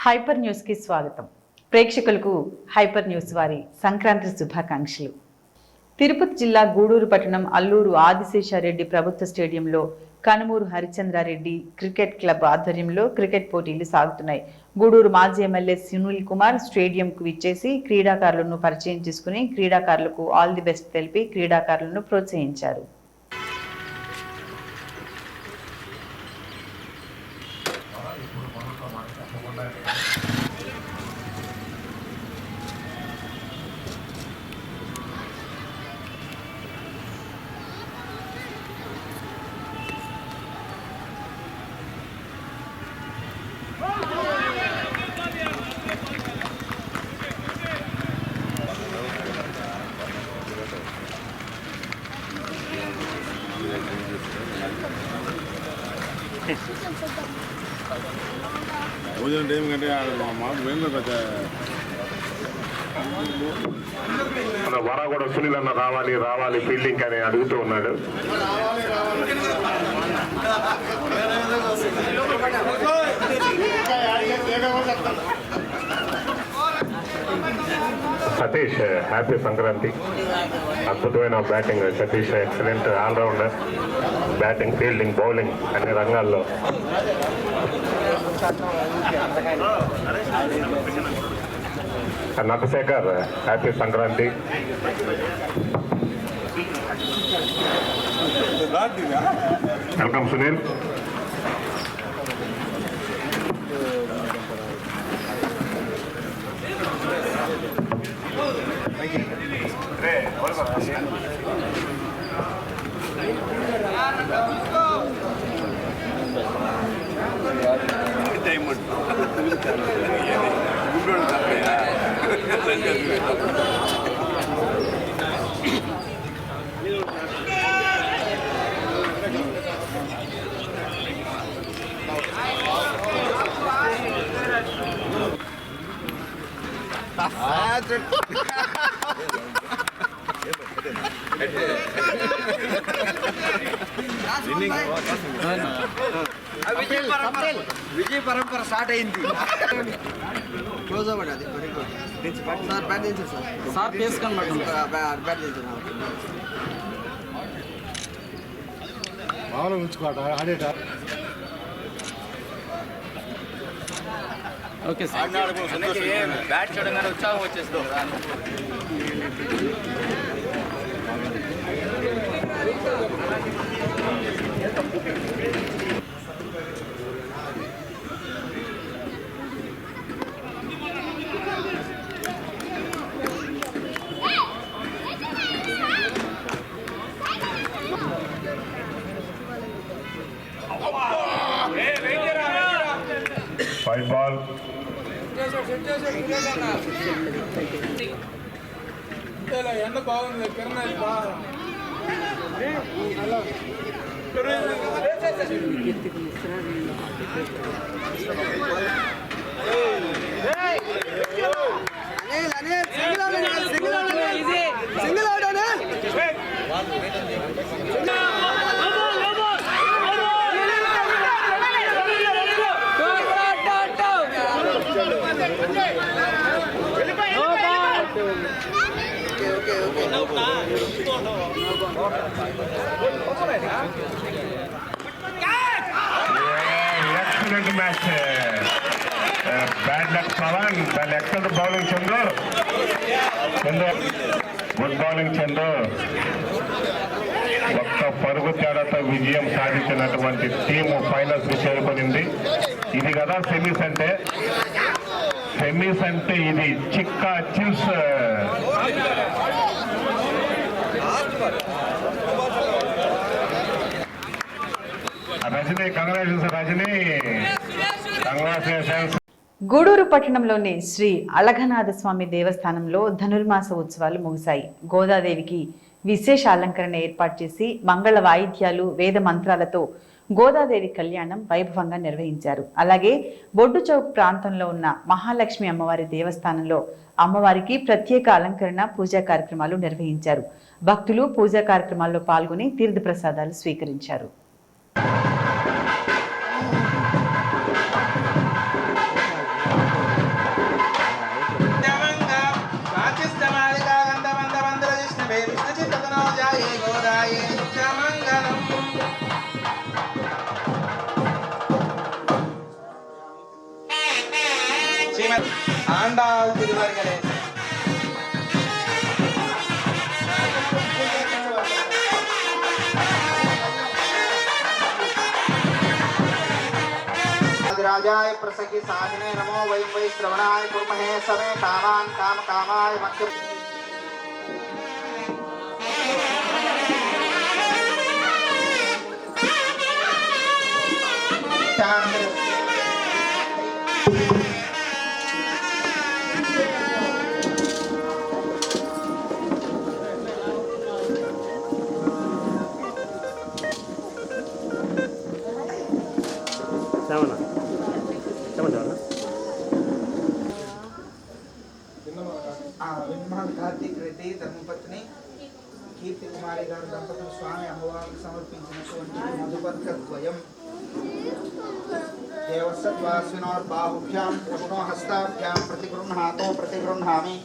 Hyper news కి స్వాగతం. ప్రేక్షకులకు హైపర్ న్యూస్ వారి సంక్రాంతి శుభాకాంక్షలు. తిరుపతి జిల్లా గూడూరు పట్టణం అల్లూరు ఆదిశేషారెడ్డి ప్రభుత్వ స్టేడియంలో కనుమూరు హరిచంద్రారెడ్డి క్రికెట్ క్లబ్ ఆధ్వర్యంలో క్రికెట్ పోటీలు సాగుతున్నాయి. గూడూరు మాజీ ఎమ్మెల్యే సునీల్ కుమార్ స్టేడియంకు విచ్చేసి క్రీడాకారులను పరిచయం చేసుకుని క్రీడాకారులకు ఆల్ ది బెస్ట్ తెలిపి క్రీడాకారులను ప్రోత్సహించారు. భోజనం టైం కంటే మాకు వేయంలో మన వరాగూడ సునీల్ అన్న రావాలి ఫీల్డింగ్ అని అడుగుతూ ఉన్నాడు. సతీష్ హ్యాపీ సంక్రాంతి. అద్భుతమైన batting Satish, excellent allrounder. Batting, fielding, bowling అన్ని రంగాల్లో నటశేఖర్ హ్యాపీ సంక్రాంతి. వెల్కమ్ సునీల్. విజయ పరంపర స్టార్ట్ అయింది. క్లోజ్ అవ్వండి. అది వెరీ గుడ్ సార్. బ్యాట్ చేయించారు సార్. తీసుకొని బ్యాట్ చేయించారు. మామూలుగా ఉంచుకోట ఆడేట. Okay sir. బ్యాట్ చూడగానే ఉత్సాహం వచ్చేస్తాం. White ball. ఎండ బాగుంది. కిరణ్ బాగా excellent match. Bad luck Pavan. దాని excellent bowling Chandru. Good bowling Chandru. ఒక్క పరుగు తేడాతో విజయం సాధించినటువంటి టీము ఫైనల్స్ కి చేరుకునింది. ఇది కదా సెమీస్ అంటే. సెమీస్ అంటే ఇది చిక్కా చిల్స్. Rajini, congratulations Rajini, congratulations. గూడూరు పట్టణంలోని శ్రీ అళఘనాథ స్వామి దేవస్థానంలో ధనుర్మాస ఉత్సవాలు ముగిశాయి. గోదాదేవికి విశేష అలంకరణ ఏర్పాటు చేసి మంగళ వాయిద్యాలు, వేద మంత్రాలతో గోదాదేవి కళ్యాణం వైభవంగా నిర్వహించారు. అలాగే బొడ్డు చౌక్ ప్రాంతంలో ఉన్న మహాలక్ష్మి అమ్మవారి దేవస్థానంలో అమ్మవారికి ప్రత్యేక అలంకరణ, పూజా కార్యక్రమాలు నిర్వహించారు. భక్తులు పూజా కార్యక్రమాల్లో పాల్గొని తీర్థప్రసాదాలు స్వీకరించారు. గోదాయే చ మంగళం. శ్రీమద్ ఆండాళ్ తిరువర్గలే. राजाय प्रसखी साधने नमो वयं वै श्रवणाय कुर्महे समे कामान् काम कामाय मख्य విన్మహల్ కార్తీక్ రెడ్డి ధర్మపత్ని కీర్తి కుమారి గారు దంపతులు స్వామి అమ్మవారికి సమర్పించినటువంటి మధుపత్ర ద్వయం దేవసత్వాస్వినోర్బాహుభ్యాం ప్రముఖో హస్తాభ్యాం ప్రతిగృహ్ణామి.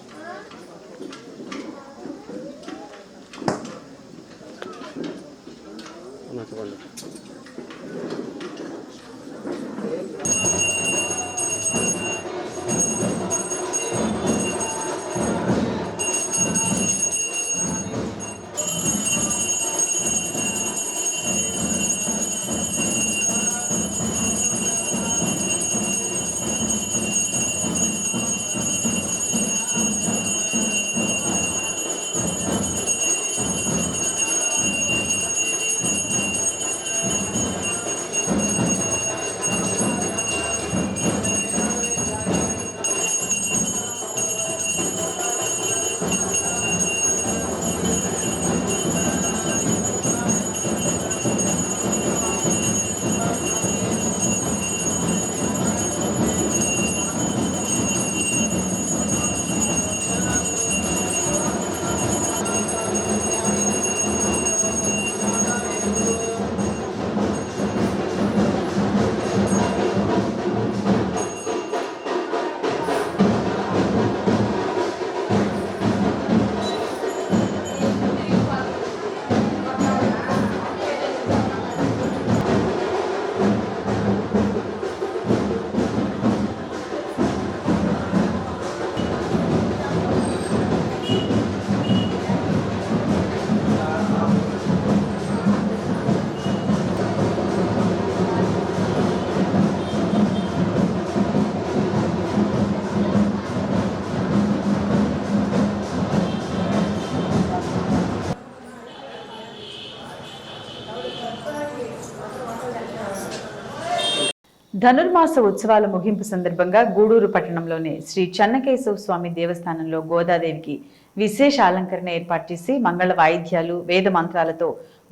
ధనుర్మాస ఉత్సవాల ముగింపు సందర్భంగా గూడూరు పట్టణంలోని శ్రీ చెన్నకేశవ స్వామి దేవస్థానంలో గోదాదేవికి విశేష అలంకరణ ఏర్పాటు చేసి మంగళ వాయిద్యాలు వేద మంత్రాలతో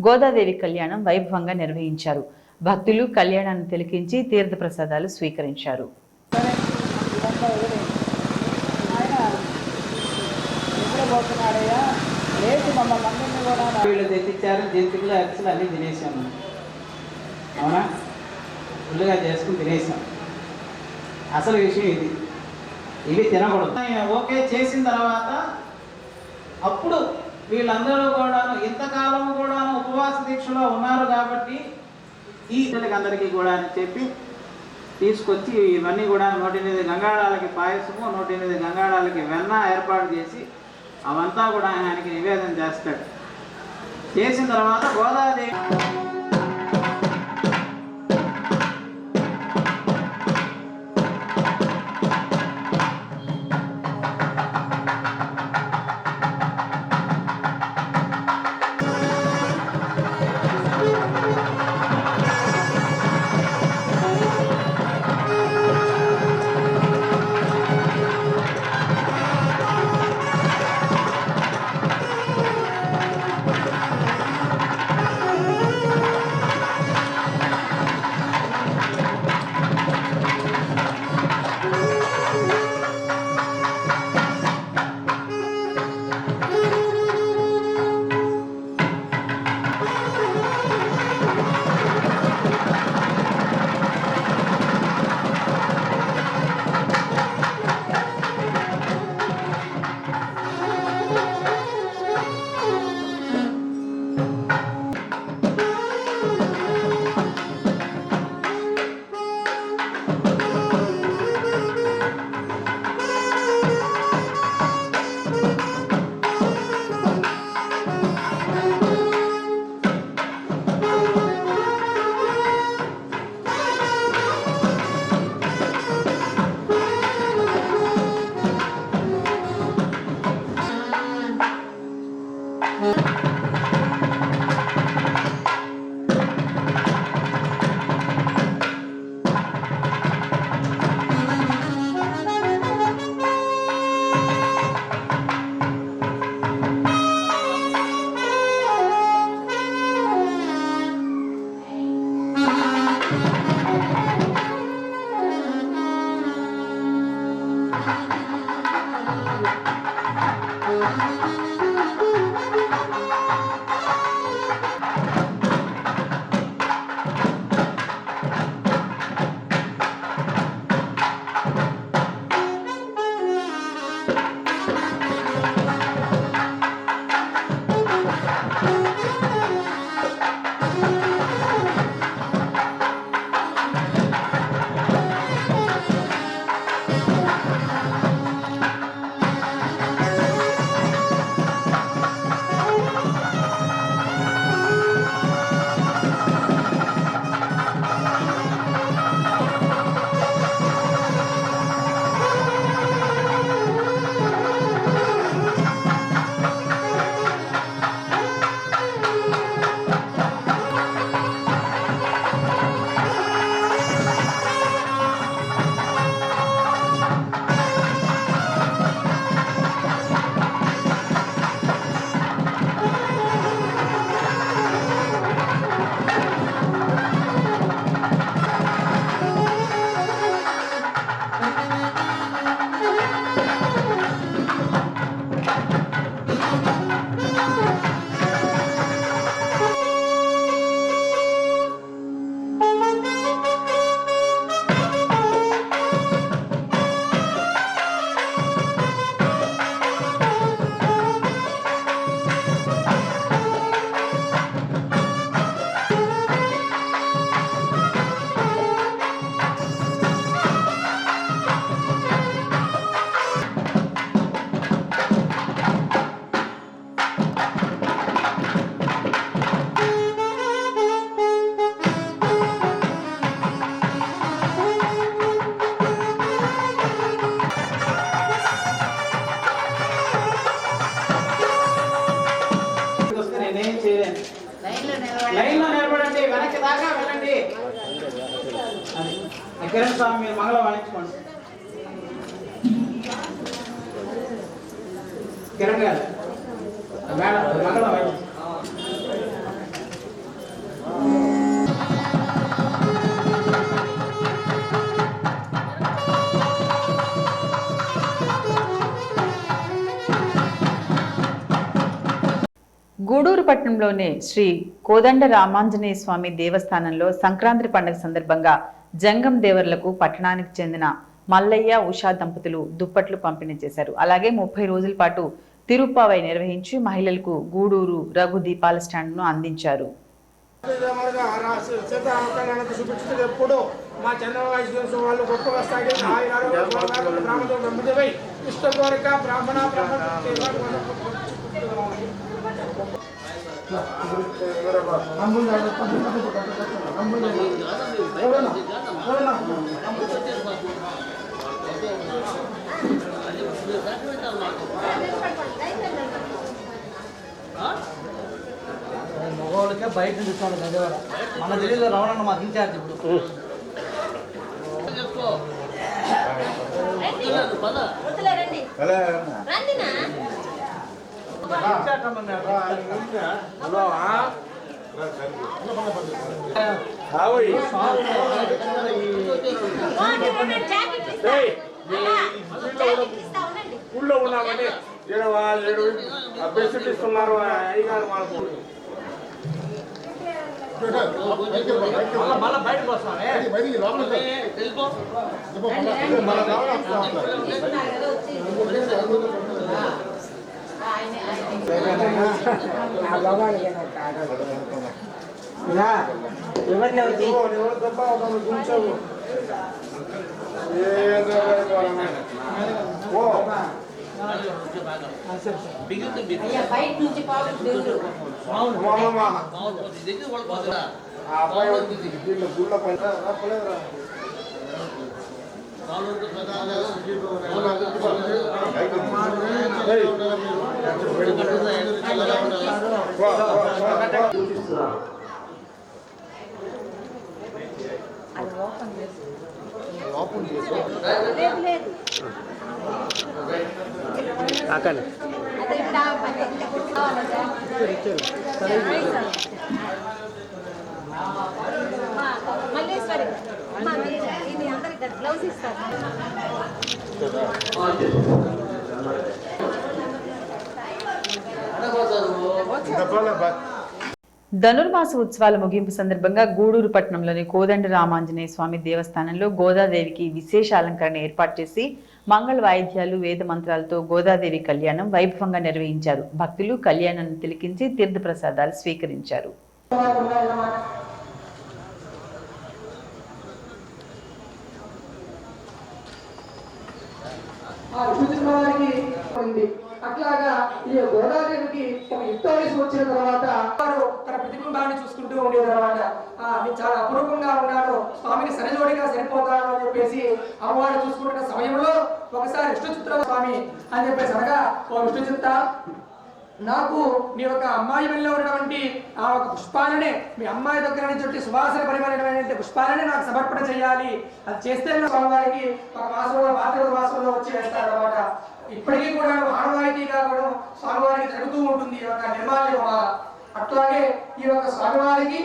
గోదాదేవి కళ్యాణం వైభవంగా నిర్వహించారు. భక్తులు కళ్యాణాన్ని తిలకించి తీర్థ ప్రసాదాలు స్వీకరించారు. వీళ్ళు తెచ్చిచ్చారు, జంతువులు అరిసెలు అన్నీ తినేసాము. అవునా, ఫుల్గా చేసుకుని తినేసాం. అసలు విషయం ఇది, ఇవి తినకూడదు. ఓకే చేసిన తర్వాత అప్పుడు వీళ్ళందరూ కూడాను ఇంతకాలం కూడాను ఉపవాస దీక్షలో ఉన్నారు కాబట్టి ఈ అందరికీ కూడా అని చెప్పి తీసుకొచ్చి ఇవన్నీ కూడా 108 గంగాళాలకి పాయసము, 108 గంగాళాలకి వెన్న ఏర్పాటు చేసి అవంతా కూడా ఆయనకి నివేదన చేస్తాడు. చేసిన తర్వాత గోదాదేవి లైన్లో నిలబడండి, వెనక్కి దాకా వెళ్ళండి. కిరణ్ స్వామి మీరు మంగళం వాయించుకోండి. కిరణ్ గారు మేడం మంగళం వాయించండి. గూడూరు పట్టణంలోని శ్రీ కోదండ రామాంజనేయ స్వామి దేవస్థానంలో సంక్రాంతి పండుగ సందర్భంగా జంగం దేవర్లకు పట్టణానికి చెందిన మల్లయ్య ఉషా దంపతులు దుప్పట్లు పంపిణీ చేశారు. అలాగే 30 రోజుల పాటు తిరుప్పావై నిర్వహించి మహిళలకు గూడూరు రఘు దీపాల స్టాండ్ను అందించారు. ఎప్పుడు మా చంద్రబాబు వాళ్ళు గొప్పగా సాగి ఇష్ట కోరిక బ్రాహ్మణ మగవాళ్ళకే బయట నుంచి ఇస్తాను గజవాడ మన ఢిల్లీలో రావడం మాకు ఇన్ఛార్జ్ ఇప్పుడు ఊళ్ళో ఉన్నామని బెస్ట్ ఇస్తున్నారు అయ్యగారు మాకు మళ్ళీ బయటకు వస్తామే ఎవరిని వచ్చి బయట నుంచి మల్లేశ్వరి ఇది అందరికి గ్లౌజ్ ఇస్తారు. ధనుర్మాస ఉత్సవాల ముగింపు సందర్భంగా గూడూరు పట్టణంలోని కోదండ రామాంజనేయ స్వామి దేవస్థానంలో గోదాదేవికి విశేష అలంకరణ ఏర్పాటు చేసి మంగళ వాయిద్యాలు వేద మంత్రాలతో గోదాదేవి కళ్యాణం వైభవంగా నిర్వహించారు. భక్తులు కళ్యాణాన్ని తిలకించి తీర్థ ప్రసాదాలు స్వీకరించారు. అట్లాగా ఈ గోదాదేవికి ఒక యుక్త వయసు వచ్చిన తర్వాత వారు తన ప్రతిబింబాన్ని చూసుకుంటూ ఉండేదన్నమాట. నేను చాలా అపురూపంగా ఉన్నాను, స్వామిని సరిజోడిగా సరిపోతాను అని చెప్పేసి అమ్మవారు చూసుకుంటున్న సమయంలో ఒకసారి విష్ణుచిత్ర స్వామి అని చెప్పేసి అనగా, ఓ విష్ణుచిత్త, నాకు మీ యొక్క అమ్మాయి వెళ్ళి ఉన్నటువంటి ఆ ఒక పుష్పాలనే మీ అమ్మాయి దగ్గర నుంచి సువాసన పరిమళమైనటువంటి పుష్పాలనే నాకు సమర్పణ చేయాలి. అది చేస్తే స్వామివారికి ఒక మాసంలో భాద్రపద మాసంలో వచ్చి వేస్తారన్నమాట. ఇప్పటికీ కూడా ఆనవాయితీగా కూడా స్వామివారికి జరుగుతూ ఉంటుంది ఈ యొక్క నిర్మాల్యం. అట్లాగే ఈ యొక్క స్వామివారికి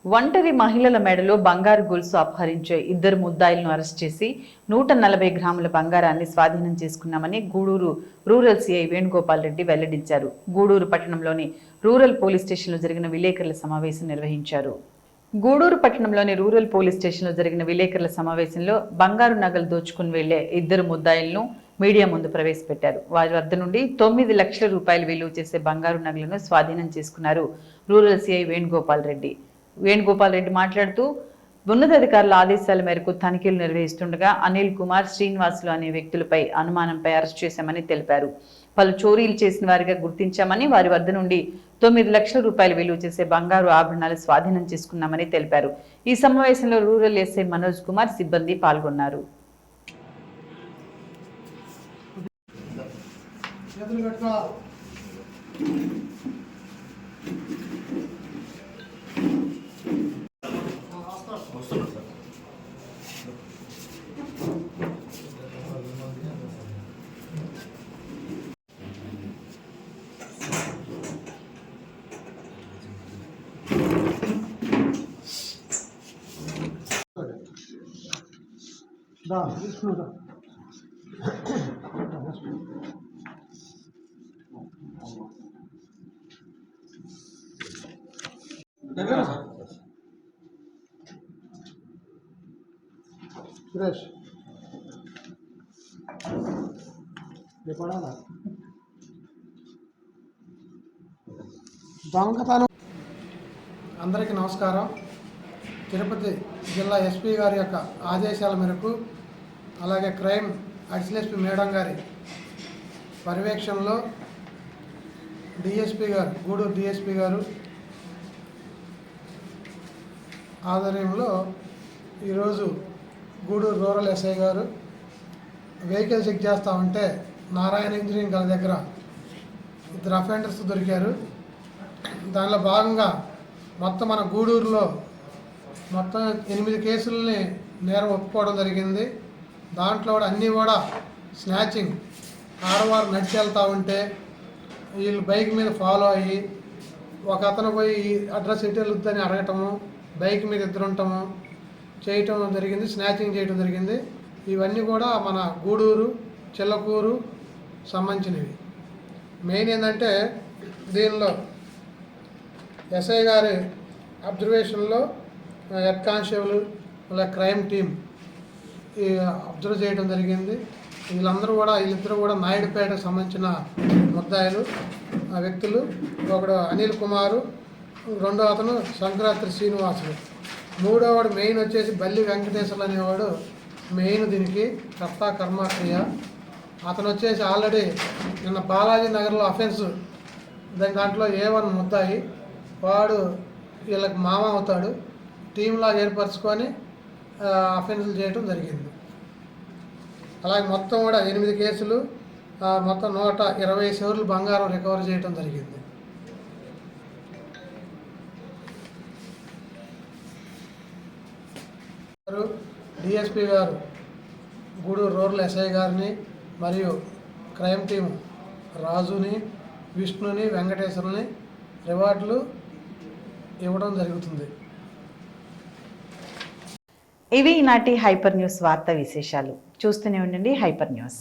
ఒంటరి మహిళల మెడలో బంగారు గొలుసు అపహరించే 2 ముద్దాయిలను అరెస్ట్ చేసి 140 గ్రాముల బంగారాన్ని స్వాధీనం చేసుకున్నామని గూడూరు రూరల్ సిఐ వేణుగోపాల్ రెడ్డి వెల్లడించారు. గూడూరు పట్టణంలోని రూరల్ పోలీస్ స్టేషన్లో జరిగిన విలేకరుల సమావేశం నిర్వహించారు. గూడూరు పట్టణంలోని రూరల్ పోలీస్ స్టేషన్లో జరిగిన విలేకరుల సమావేశంలో బంగారు నగలు దోచుకుని వెళ్లే 2 ముద్దాయిలను మీడియా ముందు ప్రవేశపెట్టారు. వారి వద్ద నుండి 9 లక్షల రూపాయలు విలువ చేసే బంగారు నగలను స్వాధీనం చేసుకున్నారు రూరల్ సిఐ వేణుగోపాల్ రెడ్డి. వేణుగోపాల్ రెడ్డి మాట్లాడుతూ ఉన్నతాధికారుల ఆదేశాల మేరకు తనిఖీలు నిర్వహిస్తుండగా అనిల్ కుమార్, శ్రీనివాసులు అనే వ్యక్తులపై అనుమానంపై అరెస్ట్ చేశామని తెలిపారు. పలు చోరీలు చేసిన వారిగా గుర్తించామని, వారి వద్ద నుండి 9 లక్షల రూపాయలు విలువ చేసే బంగారు ఆభరణాలు స్వాధీనం చేసుకున్నామని తెలిపారు. ఈ సమావేశంలో రూరల్ ఎస్ఐ మనోజ్ కుమార్, సిబ్బంది పాల్గొన్నారు. అందరికీ నమస్కారం. తిరుపతి జిల్లా ఎస్పీ గారి యొక్క ఆదేశాల మేరకు, అలాగే క్రైమ్ అడిషనల్ ఎస్పీ మేడం గారి పర్యవేక్షణలో డిఎస్పీ గారు, గూడూరు డిఎస్పీ గారు ఆధ్వర్యంలో ఈరోజు గూడూరు రూరల్ ఎస్ఐ గారు వెహికల్ చెక్ చేస్తూ ఉంటే నారాయణ ఇంజనీరింగ్ కాలేజ్ దగ్గర 2 అఫెండర్స్ దొరికారు. దానిలో భాగంగా మొత్తం మన గూడూరులో మొత్తం 8 కేసులని నేరం ఒప్పుకోవడం జరిగింది. దాంట్లో కూడా అన్నీ కూడా స్నాచింగ్, ఆడవారు నడిచి వెళ్తూ ఉంటే వీళ్ళు బైక్ మీద ఫాలో అయ్యి ఒక అతను పోయి అడ్రస్ ఎటు వెళ్ళొద్దని అడగటము, బైక్ మీద 2 ఉండటము చేయటం జరిగింది, స్నాచింగ్ చేయటం జరిగింది. ఇవన్నీ కూడా మన గూడూరు, చిల్లకూరు సంబంధించినవి. మెయిన్ ఏంటంటే దీనిలో ఎస్ఐ గారి అబ్జర్వేషన్లో హెడ్ కానిస్టేబుల్ అలా క్రైమ్ టీం అబ్జర్వ్ చేయడం జరిగింది. వీళ్ళిద్దరూ కూడా నాయుడుపేటకు సంబంధించిన ముద్దాయిలు వ్యక్తులు. ఒకడు అనిల్ కుమారు, 2వ అతను సంక్రాంతి శ్రీనివాసులు, 3వవాడు మెయిన్ వచ్చేసి బల్లి వెంకటేశ్వర్లు అనేవాడు మెయిన్ దీనికి కర్త కర్మక్రియ. అతను వచ్చేసి ఆల్రెడీ నిన్న బాలాజీ నగర్లో అఫెన్స్ దాంట్లో A1 ముద్దాయి, వాడు వీళ్ళకి మామ అవుతాడు. టీంలా ఏర్పరచుకొని అఫెన్సులు చేయడం జరిగింది. అలాగే మొత్తం కూడా 8 కేసులు, మొత్తం 120 సవర్లు బంగారం రికవర్ చేయడం జరిగింది. డిఎస్పీ గారు గూడూరు రూరల్ ఎస్ఐ గారిని మరియు క్రైమ్ టీం రాజుని, విష్ణుని, వెంకటేశ్వర్ని రివార్డులు ఇవ్వడం జరుగుతుంది. ఇవి ఈనాటి హైపర్ న్యూస్ వార్తా విశేషాలు. చూస్తూనే ఉండండి హైపర్ న్యూస్.